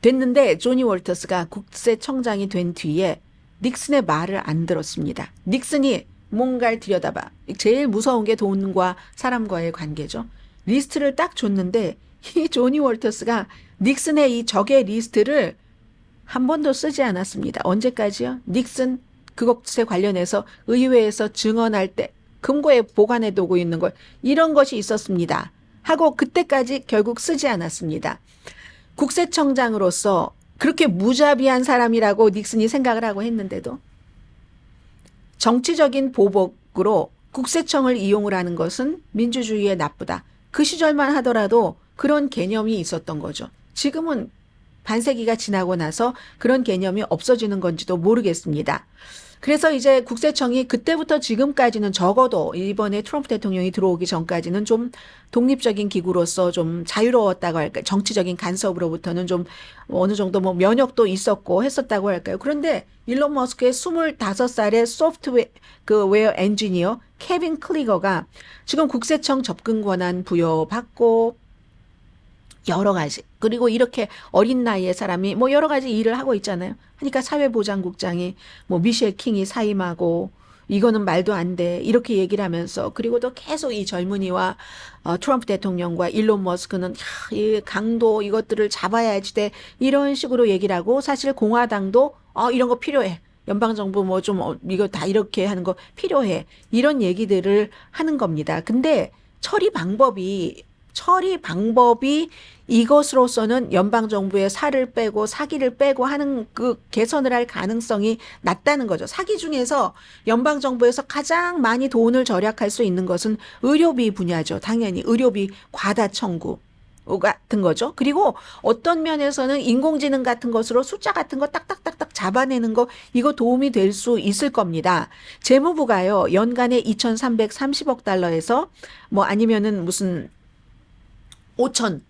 됐는데 조니 월터스가 국세청장이 된 뒤에 닉슨의 말을 안 들었습니다. 닉슨이 뭔가를 들여다봐. 제일 무서운 게 돈과 사람과의 관계죠. 리스트를 딱 줬는데 이 조니 월터스가 닉슨의 이 적의 리스트를 한 번도 쓰지 않았습니다. 언제까지요? 닉슨 그것에 관련해서 의회에서 증언할 때 금고에 보관해 두고 있는 걸, 이런 것이 있었습니다 하고 그때까지 결국 쓰지 않았습니다. 국세청장으로서 그렇게 무자비한 사람이라고 닉슨이 생각을 하고 했는데도 정치적인 보복으로 국세청을 이용을 하는 것은 민주주의에 나쁘다. 그 시절만 하더라도 그런 개념이 있었던 거죠. 지금은 반세기가 지나고 나서 그런 개념이 없어지는 건지도 모르겠습니다. 그래서 이제 국세청이 그때부터 지금까지는 적어도 이번에 트럼프 대통령이 들어오기 전까지는 좀 독립적인 기구로서 좀 자유로웠다고 할까요? 정치적인 간섭으로부터는 좀 어느 정도 뭐 면역도 있었고 했었다고 할까요? 그런데 일론 머스크의 25살의 소프트웨어 엔지니어 케빈 클리거가 지금 국세청 접근 권한 부여받고 여러 가지, 그리고 이렇게 어린 나이의 사람이 뭐 여러 가지 일을 하고 있잖아요. 그러니까 사회보장국장이 뭐 미셸 킹이 사임하고 이거는 말도 안 돼 이렇게 얘기를 하면서, 그리고 또 계속 이 젊은이와 트럼프 대통령과 일론 머스크는 이 강도 이것들을 잡아야지 돼 이런 식으로 얘기를 하고, 사실 공화당도 이런 거 필요해. 연방정부 뭐 좀 이거 다 이렇게 하는 거 필요해. 이런 얘기들을 하는 겁니다. 근데 처리 방법이 이것으로서는 연방정부의 살을 빼고 사기를 빼고 하는 그 개선을 할 가능성이 낮다는 거죠. 사기 중에서 연방정부에서 가장 많이 돈을 절약할 수 있는 것은 의료비 분야죠. 당연히 의료비 과다 청구 같은 거죠. 그리고 어떤 면에서는 인공지능 같은 것으로 숫자 같은 거 딱딱딱딱 잡아내는 거, 이거 도움이 될 수 있을 겁니다. 재무부가요, 연간에 2,330억 달러에서 뭐 아니면은 무슨 5천억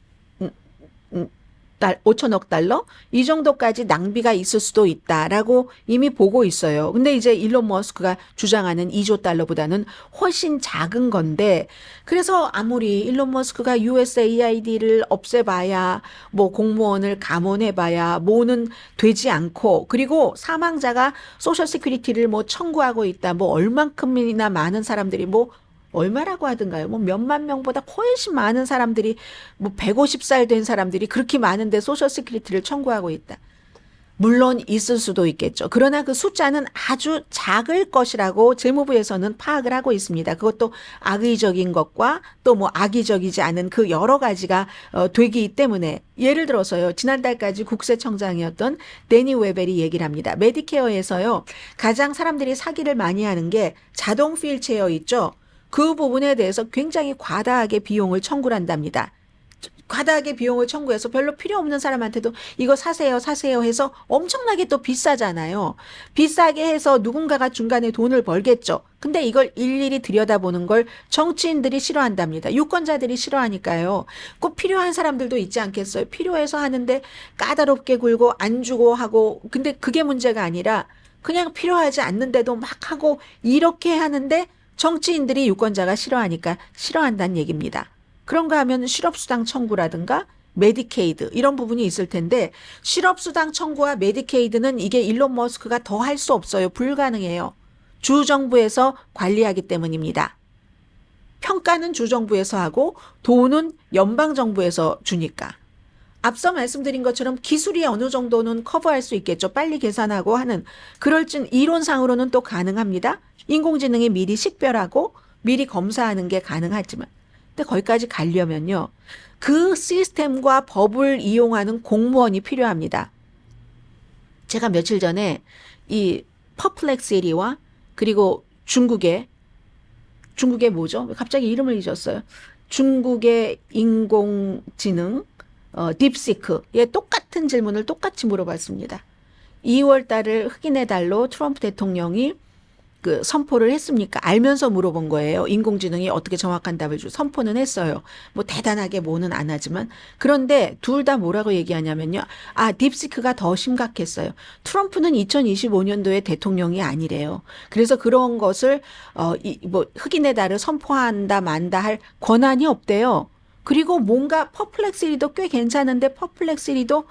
달러? 이 정도까지 낭비가 있을 수도 있다라고 이미 보고 있어요. 근데 이제 일론 머스크가 주장하는 2조 달러보다는 훨씬 작은 건데, 그래서 아무리 일론 머스크가 USAID를 없애봐야 뭐 공무원을 감원해봐야 뭐는 되지 않고, 그리고 사망자가 소셜 시큐리티를 뭐 청구하고 있다. 뭐 얼만큼이나 많은 사람들이 뭐 얼마라고 하던가요? 뭐 몇만 명보다 훨씬 많은 사람들이, 뭐 150살 된 사람들이 그렇게 많은데 소셜 시큐리티를 청구하고 있다. 물론 있을 수도 있겠죠. 그러나 그 숫자는 아주 작을 것이라고 재무부에서는 파악을 하고 있습니다. 그것도 악의적인 것과 또 뭐 악의적이지 않은 그 여러 가지가 되기 때문에, 예를 들어서요, 지난달까지 국세청장이었던 데니 웨벨이 얘기를 합니다. 메디케어에서요, 가장 사람들이 사기를 많이 하는 게 자동 휠체어 있죠. 그 부분에 대해서 굉장히 과다하게 비용을 청구를 한답니다. 과다하게 비용을 청구해서 별로 필요 없는 사람한테도 이거 사세요 해서 엄청나게 또 비싸잖아요. 비싸게 해서 누군가가 중간에 돈을 벌겠죠. 근데 이걸 일일이 들여다보는 걸 정치인들이 싫어한답니다. 유권자들이 싫어하니까요. 꼭 필요한 사람들도 있지 않겠어요. 필요해서 하는데 까다롭게 굴고 안 주고 하고, 근데 그게 문제가 아니라 그냥 필요하지 않는데도 막 하고 이렇게 하는데 정치인들이 유권자가 싫어하니까 싫어한다는 얘기입니다. 그런가 하면 실업수당 청구라든가 메디케이드 이런 부분이 있을 텐데, 실업수당 청구와 메디케이드는 이게 일론 머스크가 더 할 수 없어요. 불가능해요. 주정부에서 관리하기 때문입니다. 평가는 주정부에서 하고 돈은 연방정부에서 주니까. 앞서 말씀드린 것처럼 기술이 어느 정도는 커버할 수 있겠죠. 빨리 계산하고 하는. 그럴 진 이론상으로는 또 가능합니다. 인공지능이 미리 식별하고 미리 검사하는 게 가능하지만. 근데 거기까지 가려면요, 그 시스템과 법을 이용하는 공무원이 필요합니다. 제가 며칠 전에 이 퍼플렉시티와 그리고 중국의 뭐죠? 갑자기 이름을 잊었어요. 중국의 인공지능 딥시크에 똑같은 질문을 똑같이 물어봤습니다. 2월 달을 흑인의 달로 트럼프 대통령이 그 선포를 했습니까? 알면서 물어본 거예요. 인공지능이 어떻게 정확한 답을 선포는 했어요. 뭐 대단하게 뭐는 안 하지만. 그런데 둘 다 뭐라고 얘기하냐면요. 딥시크가 더 심각했어요. 트럼프는 2025년도에 대통령이 아니래요. 그래서 그런 것을 뭐 흑인의 달을 선포한다 만다 할 권한이 없대요. 그리고 뭔가 퍼플렉시리도 꽤 괜찮은데 퍼플렉시리도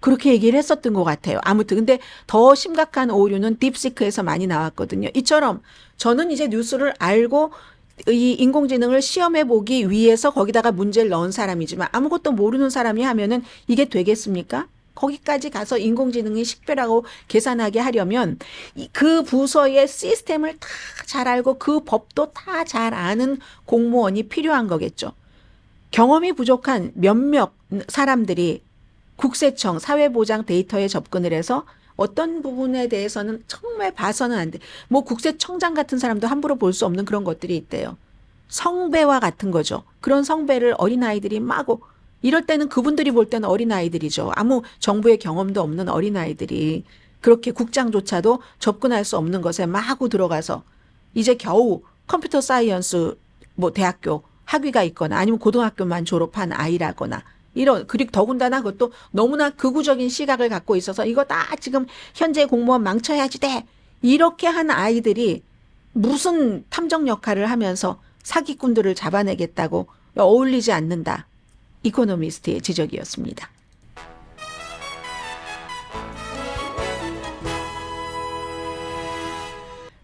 그렇게 얘기를 했었던 것 같아요. 아무튼 근데 더 심각한 오류는 딥시크에서 많이 나왔거든요. 이처럼 저는 이제 뉴스를 알고 이 인공지능을 시험해 보기 위해서 거기다가 문제를 넣은 사람이지만 아무것도 모르는 사람이 하면은 이게 되겠습니까? 거기까지 가서 인공지능이 식별하고 계산하게 하려면 그 부서의 시스템을 다 잘 알고 그 법도 다 잘 아는 공무원이 필요한 거겠죠. 경험이 부족한 몇몇 사람들이 국세청, 사회보장 데이터에 접근을 해서 어떤 부분에 대해서는 정말 봐서는 안 돼. 뭐 국세청장 같은 사람도 함부로 볼 수 없는 그런 것들이 있대요. 성배와 같은 거죠. 그런 성배를 어린아이들이 마구, 이럴 때는 그분들이 볼 때는 어린아이들이죠. 아무 정부의 경험도 없는 어린아이들이 그렇게 국장조차도 접근할 수 없는 것에 마구 들어가서 이제 겨우 컴퓨터 사이언스 뭐 대학교 학위가 있거나 아니면 고등학교만 졸업한 아이라거나 그리고 더군다나 그것도 너무나 극우적인 시각을 갖고 있어서 이거 다 지금 현재 공무원 망쳐야지 돼. 이렇게 한 아이들이 무슨 탐정 역할을 하면서 사기꾼들을 잡아내겠다고 어울리지 않는다. 이코노미스트의 지적이었습니다.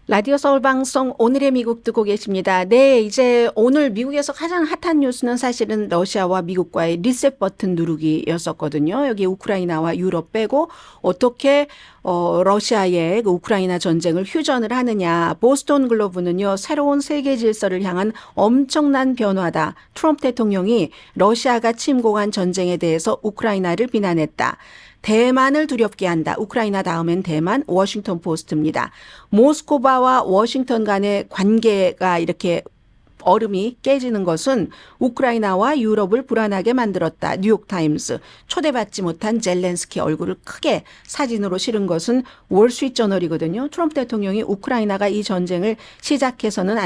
라디오 서울 방송 오늘의 미국 듣고 계십니다. 네, 이제 오늘 미국에서 가장 핫한 뉴스는 사실은 러시아와 미국과의 리셋 버튼 누르기였었거든요. 여기 우크라이나와 유럽 빼고 어떻게 러시아의 그 우크라이나 전쟁을 휴전을 하느냐. 보스턴 글로브는요, 새로운 세계 질서를 향한 엄청난 변화다. 트럼프 대통령이 러시아가 침공한 전쟁에 대해서 우크라이나를 비난했다. 대만을 두렵게 한다. 우크라이나 다음엔 대만, 워싱턴 포스트입니다. 모스크바와 워싱턴 간의 관계가 이렇게 얼음이 깨지는 것은 우크라이나와 유럽을 불안하게 만들었다. 뉴욕타임스. 초대받지 못한 젤렌스키 얼굴을 크게 사진으로 실은 것은 월스트리트저널이거든요. 트럼프 대통령이 우크라이나가 이 전쟁을 시작해서는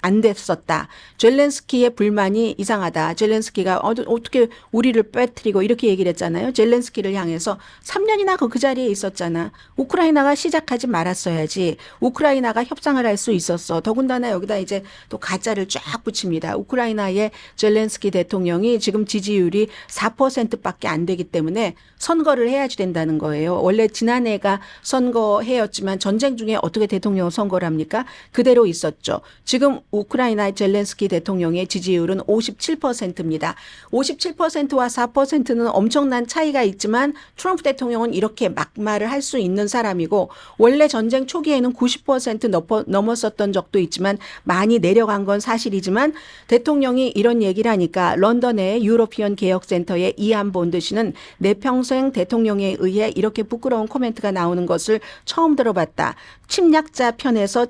안 됐었다. 젤렌스키의 불만이 이상하다. 젤렌스키가 어떻게 우리를 빼뜨리고 이렇게 얘기를 했잖아요. 젤렌스키를 향해서 3년이나 그 자리에 있었잖아. 우크라이나가 시작하지 말았어야지. 우크라이나가 협상을 할 수 있었어. 더군다나 여기다 이제 또 가짜를 쫙 붙입니다. 우크라이나의 젤렌스키 대통령이 지금 지지율이 4%밖에 안 되기 때문에 선거를 해야지 된다는 거예요. 원래 지난해가 선거해였지만 전쟁 중에 어떻게 대통령 선거를 합니까? 그대로 있었죠. 지금 우크라이나의 젤렌스키 대통령의 지지율은 57%입니다. 57%와 4%는 엄청난 차이가 있지만 트럼프 대통령은 이렇게 막말을 할 수 있는 사람이고 원래 전쟁 초기에는 90% 넘었었던 적도 있지만 많이 내려간 건 사실이지만 대통령이 이런 얘기를 하니까 런던의 유로피언 개혁센터의 이안 본드 씨는 내 평생 대통령에 의해 이렇게 부끄러운 코멘트가 나오는 것을 처음 들어봤다. 침략자 편에서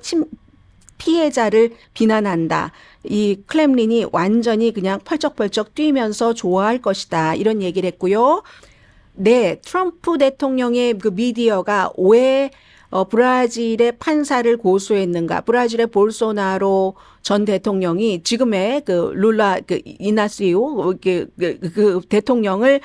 피해자를 비난한다. 이 클렘린이 완전히 그냥 펄쩍펄쩍 뛰면서 좋아할 것이다. 이런 얘기를 했고요. 네, 트럼프 대통령의 그 미디어가 왜 브라질의 판사를 고소했는가? 브라질의 볼소나로 전 대통령이 지금의 그 룰라 그 이나시오 그 대통령을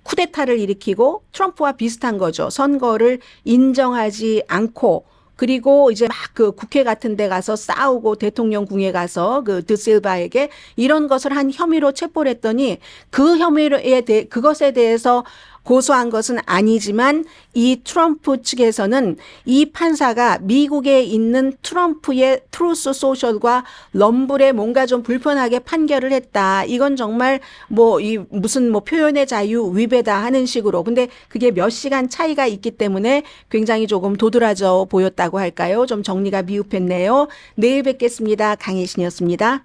쿠데타를 일으키고 트럼프와 비슷한 거죠. 선거를 인정하지 않고 그리고 이제 막 그 국회 같은 데 가서 싸우고 대통령궁에 가서 그 드실바에게 이런 것을 한 혐의로 체포를 했더니 그 혐의에 대해 그것에 대해서 고소한 것은 아니지만 이 트럼프 측에서는 이 판사가 미국에 있는 트럼프의 트루스 소셜과 럼블에 뭔가 좀 불편하게 판결을 했다. 이건 정말 뭐 이 무슨 뭐 표현의 자유 위배다 하는 식으로. 근데 그게 몇 시간 차이가 있기 때문에 굉장히 조금 도드라져 보였다고 할까요? 좀 정리가 미흡했네요. 내일 뵙겠습니다. 강혜신이었습니다.